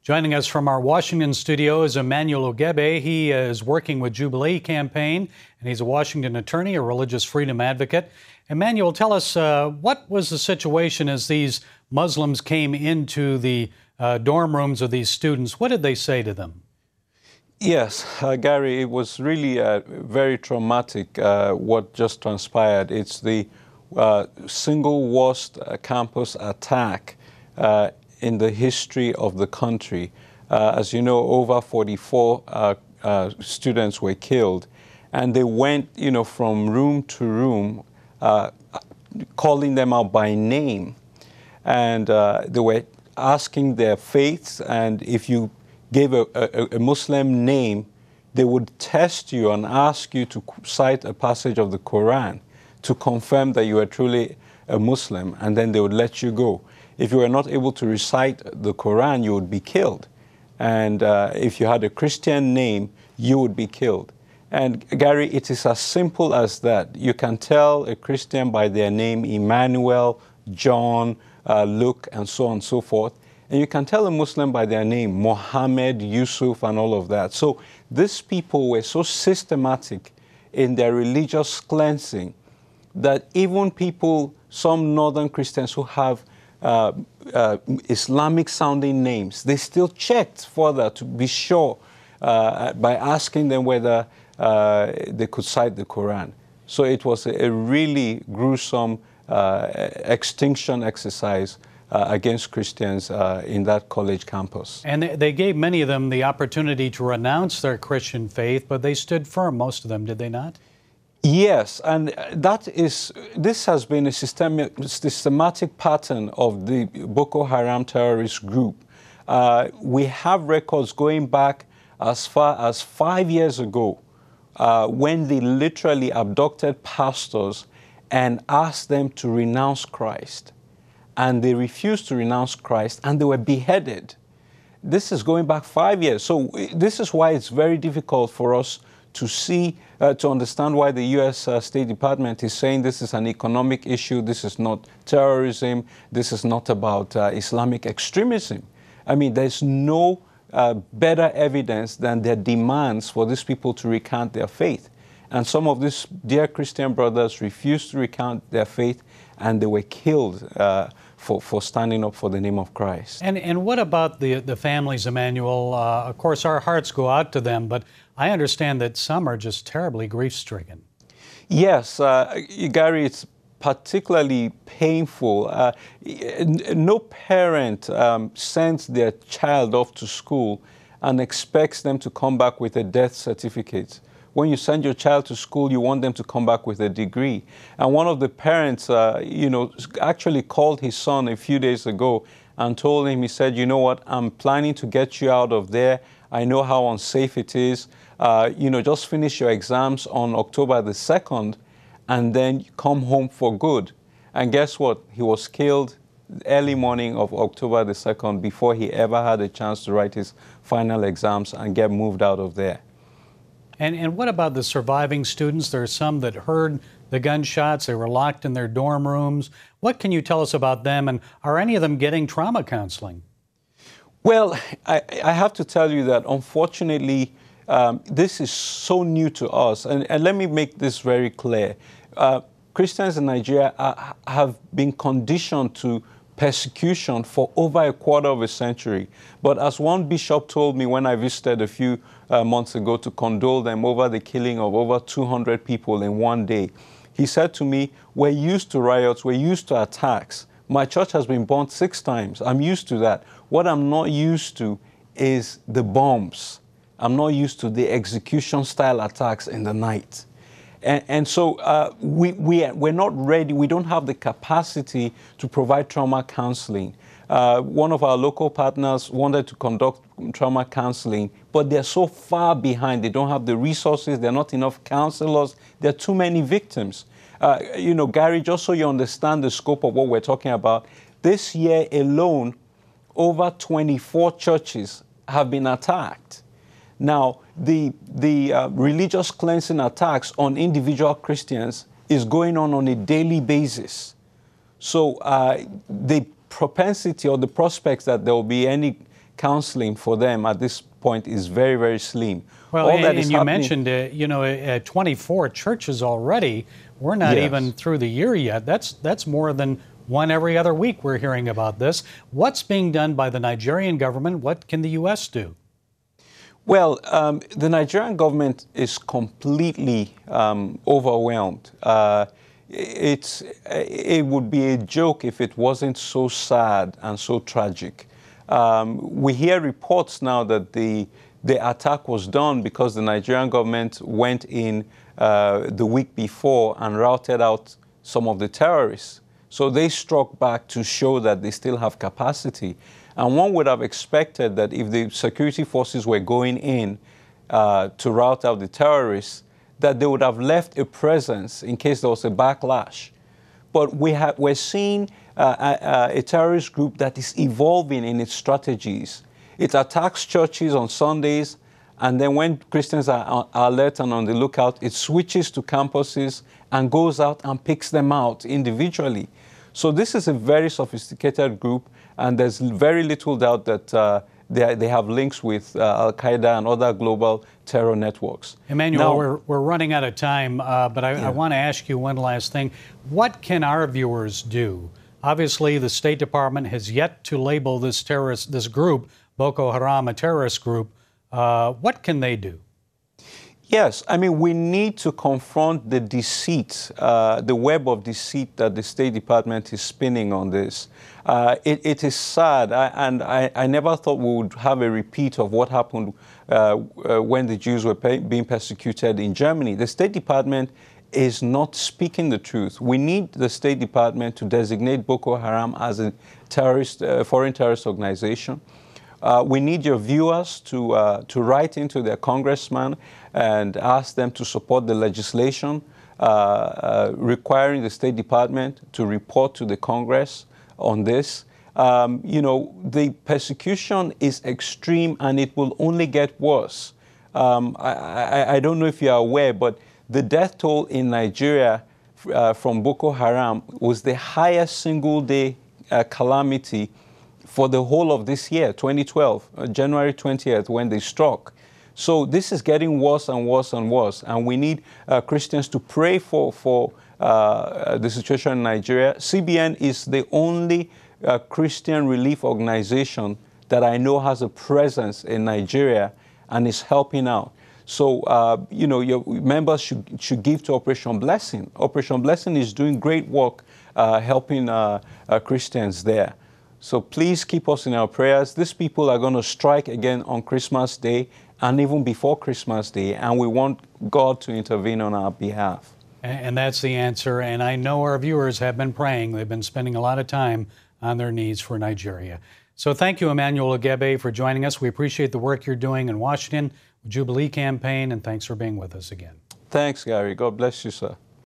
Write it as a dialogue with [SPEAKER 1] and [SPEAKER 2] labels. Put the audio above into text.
[SPEAKER 1] Joining us from our Washington studio is Emmanuel Ogebe. He is working with Jubilee Campaign, and he's a Washington attorney, a religious freedom advocate. Emmanuel, tell us, what was the situation as these Muslims came into the dorm rooms of these students? What did they say to them?
[SPEAKER 2] Yes, Gary, it was really very traumatic what just transpired. It's the single worst campus attack in the history of the country. As you know, over 44 students were killed, and they went, from room to room, calling them out by name, and they were asking their faiths, and if you gave a Muslim name, they would test you and ask you to cite a passage of the Quran to confirm that you are truly a Muslim, and then they would let you go. If you were not able to recite the Quran, you would be killed. And if you had a Christian name, you would be killed. And Gary, it is as simple as that. You can tell a Christian by their name, Emmanuel, John, Luke, and so on and so forth. And you can tell a Muslim by their name, Mohammed, Yusuf, and all of that. So these people were so systematic in their religious cleansing that even people, some northern Christians who have Islamic-sounding names, they still checked further to be sure by asking them whether they could cite the Quran. So it was a really gruesome extinction exercise against Christians in that college campus. And
[SPEAKER 1] they gave many of them the opportunity to renounce their Christian faith, but they stood firm, most of them, did they not?
[SPEAKER 2] Yes, and this has been a systematic pattern of the Boko+Haram terrorist group. We have records going back as far as 5 years ago when they literally abducted pastors and asked them to renounce Christ. And they refused to renounce Christ, and they were beheaded. This is going back 5 years. So this is why it's very difficult for us to see, to understand why the U.S. State Department is saying this is an economic issue, this is not terrorism, this is not about Islamic extremism. I mean, there's no better evidence than their demands for these people to recant their faith. And some of these dear Christian brothers refused to recant their faith, and they were killed for standing up for the name of Christ.
[SPEAKER 1] And what about the families, Emmanuel? Of course, our hearts go out to them, but I understand that some are just terribly grief-stricken.
[SPEAKER 2] Yes, Gary, it's particularly painful. No parent sends their child off to school and expects them to come back with a death certificate. When you send your child to school, you want them to come back with a degree. And one of the parents, actually called his son a few days ago and told him, he said, you know what, I'm planning to get you out of there. I know how unsafe it is. Just finish your exams on October the 2nd and then come home for good. And guess what? He was killed early morning of October the 2nd before he ever had a chance to write his final exams and get moved out of there.
[SPEAKER 1] And what about the surviving students? There are some that heard the gunshots. They were locked in their dorm rooms. What can you tell us about them? And are any of them getting trauma counseling?
[SPEAKER 2] Well, I have to tell you that, unfortunately, this is so new to us. And let me make this very clear. Christians in Nigeria have been conditioned to persecution for over a quarter of a century. But as one bishop told me when I visited a few months ago to condole them over the killing of over 200 people in one day, he said to me, we're used to riots, we're used to attacks. My church has been burned 6 times. I'm used to that. What I'm not used to is the bombs. I'm not used to the execution-style attacks in the night. And so we're not ready. We don't have the capacity to provide trauma counseling. One of our local partners wanted to conduct trauma counseling, but they're so far behind. They don't have the resources. There are not enough counselors. There are too many victims. Gary, just so you understand the scope of what we're talking about, this year alone, over 24 churches have been attacked. Now, the religious cleansing attacks on individual Christians is going on a daily basis. So the propensity or the prospects that there will be any counseling for them at this point is very, very slim.
[SPEAKER 1] Well, and you mentioned, 24 churches already. We're not even through the year yet. That's more than one every other week we're hearing about this. What's being done by the Nigerian government? What can the U.S. do?
[SPEAKER 2] Well, the Nigerian government is completely overwhelmed. It would be a joke if it wasn't so sad and so tragic. We hear reports now that the attack was done because the Nigerian government went in the week before and routed out some of the terrorists. So they struck back to show that they still have capacity. And one would have expected that if the security forces were going in to rout out the terrorists, that they would have left a presence in case there was a backlash. But we're seeing a terrorist group that is evolving in its strategies. It attacks churches on Sundays, and then when Christians are alert and on the lookout, it switches to campuses and goes out and picks them out individually. So this is a very sophisticated group, and there's very little doubt that they have links with Al-Qaeda and other global terror networks.
[SPEAKER 1] Emmanuel, we're running out of time, but I want to ask you one last thing. What can our viewers do? Obviously, the State Department has yet to label this group, Boko Haram, a terrorist group. What can they do?
[SPEAKER 2] Yes, I mean, we need to confront the deceit, the web of deceit that the State Department is spinning on this. It is sad, and I never thought we would have a repeat of what happened when the Jews were being persecuted in Germany. The State Department is not speaking the truth. We need the State Department to designate Boko Haram as a foreign terrorist organization. We need your viewers to write into their congressman and ask them to support the legislation requiring the State Department to report to the Congress on this. The persecution is extreme and it will only get worse. I don't know if you are aware, but the death toll in Nigeria from Boko Haram was the highest single-day calamity for the whole of this year, 2012, January 20th, when they struck. So this is getting worse and worse and worse, and we need Christians to pray for the situation in Nigeria. CBN is the only Christian relief organization that I know has a presence in Nigeria and is helping out. So, your members should give to Operation Blessing. Operation Blessing is doing great work helping Christians there. So please keep us in our prayers. These people are going to strike again on Christmas Day and even before Christmas Day, and we want God to intervene on our behalf.
[SPEAKER 1] And that's the answer. And I know our viewers have been praying. They've been spending a lot of time on their knees for Nigeria. So thank you, Emmanuel Ogebe, for joining us. We appreciate the work you're doing in Washington with Jubilee Campaign, and thanks for being with us again.
[SPEAKER 2] Thanks, Gary. God bless you, sir.